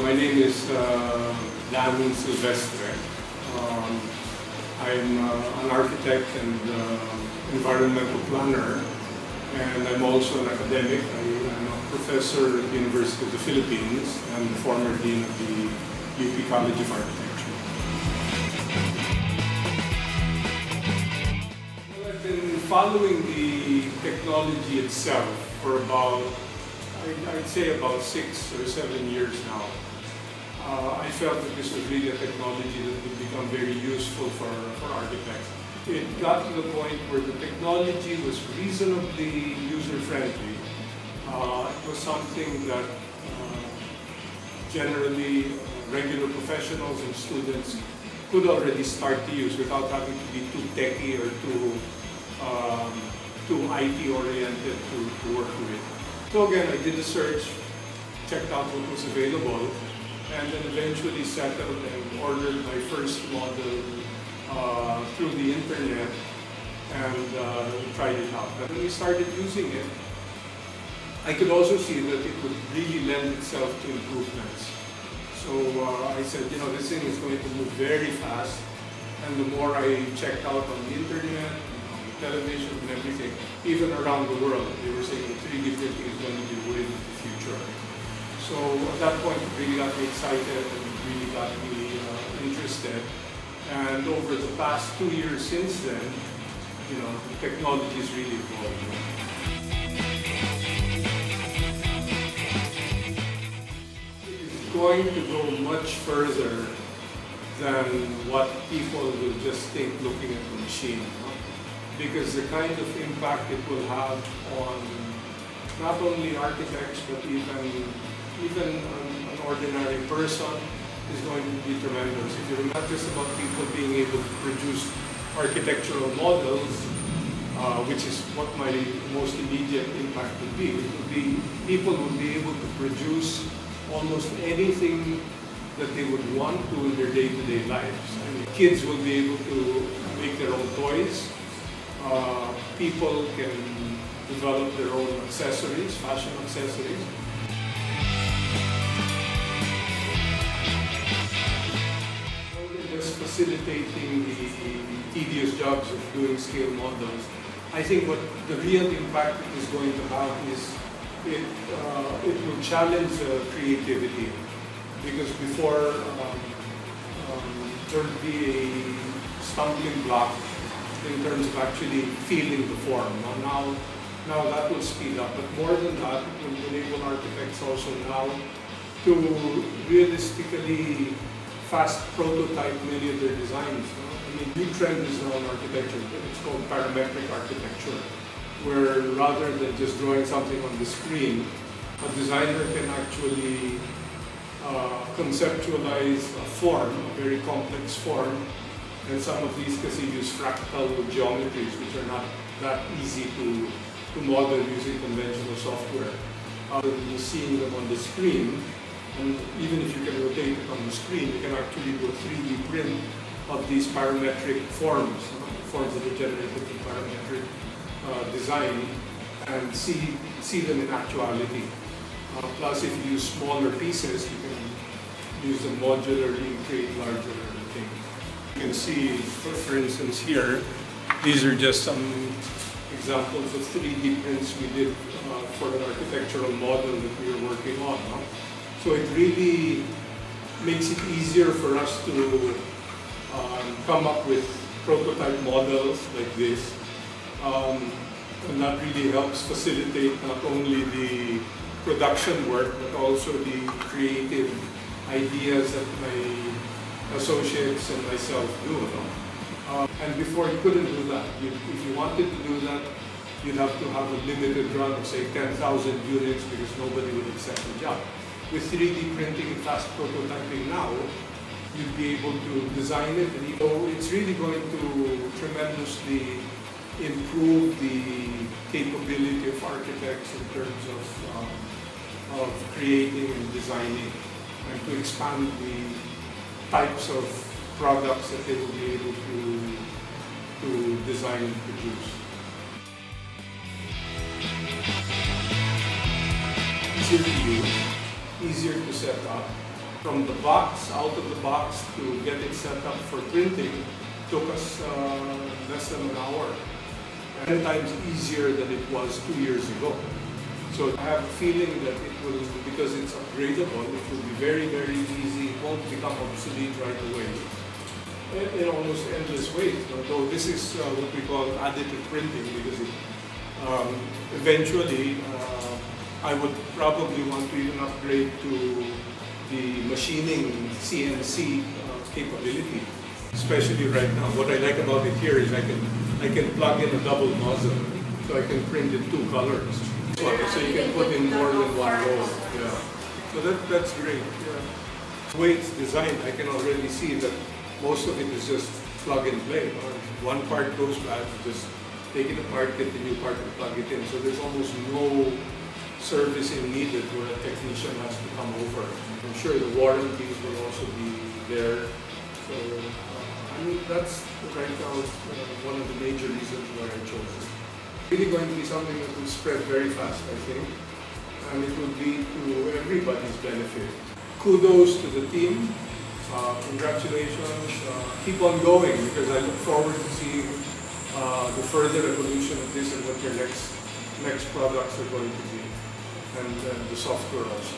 My name is Dan Silvestre. I'm an architect and environmental planner, and I'm also an academic. I'm a professor at the University of the Philippines and the former dean of the UP College of Architecture. Well, I've been following the technology itself for about, I'd say about 6 or 7 years now. I felt that this was really a technology that would become very useful for architects. It got to the point where the technology was reasonably user-friendly. It was something that generally regular professionals and students could already start to use without having to be too techy or too IT-oriented to work with. So again, I did a search, checked out what was available, and then eventually settled and ordered my first model through the internet and tried it out. But when we started using it, I could also see that it would really lend itself to improvements. So I said, this thing is going to move very fast, and the more I checked out on the internet, television and everything, even around the world, they were saying that 3D printing is going to be the way of the future. So at that point, it really got me excited and it really got me interested. And over the past 2 years since then, the technology is really evolved. It's going to go much further than what people will just think looking at the machine. Because the kind of impact it will have on not only architects, but even an ordinary person is going to be tremendous. If you're not just about people being able to produce architectural models, which is what my most immediate impact would be. It would be people would be able to produce almost anything that they would want to in their day-to-day lives. I mean, kids will be able to make their own toys. People can develop their own accessories, fashion accessories. Just facilitating the tedious jobs of doing scale models. I think what the real impact it is going to have is it will challenge creativity, because before there would be a stumbling block in terms of actually feeling the form. Now that will speed up, but more than that, it will enable architects also now to realistically fast prototype many of their designs. I mean, new trend is now in architecture. It's called parametric architecture, where rather than just drawing something on the screen, a designer can actually conceptualize a form, a very complex form, and some of these kasi use fractal geometries, which are not that easy to model using conventional software. Other than just seeing them on the screen, and even if you can rotate it on the screen, you can actually do a 3D print of these parametric forms, forms that are generated in parametric design, and see them in actuality. Plus, if you use smaller pieces, you can use them modularly and create larger things. You can see, for instance, here, these are just some examples of 3D prints we did for an architectural model that we were working on. So it really makes it easier for us to come up with prototype models like this. And that really helps facilitate not only the production work, but also the creative ideas that my associates and myself do. And before you couldn't do that. If you wanted to do that, you'd have to have a limited run of say 10,000 units because nobody would accept the job. With 3D printing and fast prototyping now, you'd be able to design it, and it's really going to tremendously improve the capability of architects in terms of creating and designing, and to expand the types of products that they will be able to design and produce. Easier to use, easier to set up, From the box, out of the box, to get it set up for printing took us less than an hour. 10 times easier than it was 2 years ago. So I have a feeling that it will, because it's upgradable, it will be very, very easy. It won't become obsolete right away in almost endless ways. Although this is what we call additive printing, because it, eventually I would probably want to even upgrade to the machining CNC capability. Especially right now, what I like about it here is I can plug in a double nozzle, so I can print in 2 colors. So you can put in more than one row. Yeah. So that's great. Yeah. The way it's designed, I can already see that most of it is just plug and play. One part goes bad, just take it apart, get the new part and plug it in. So there's almost no servicing needed where a technician has to come over. I'm sure the warranties will also be there. So I mean, that's right now one of the major reasons why I chose it. Really going to be something that will spread very fast, I think, and it will be to everybody's benefit. Kudos to the team. Congratulations. Keep on going, because I look forward to seeing the further evolution of this and what your next products are going to be, and the software also.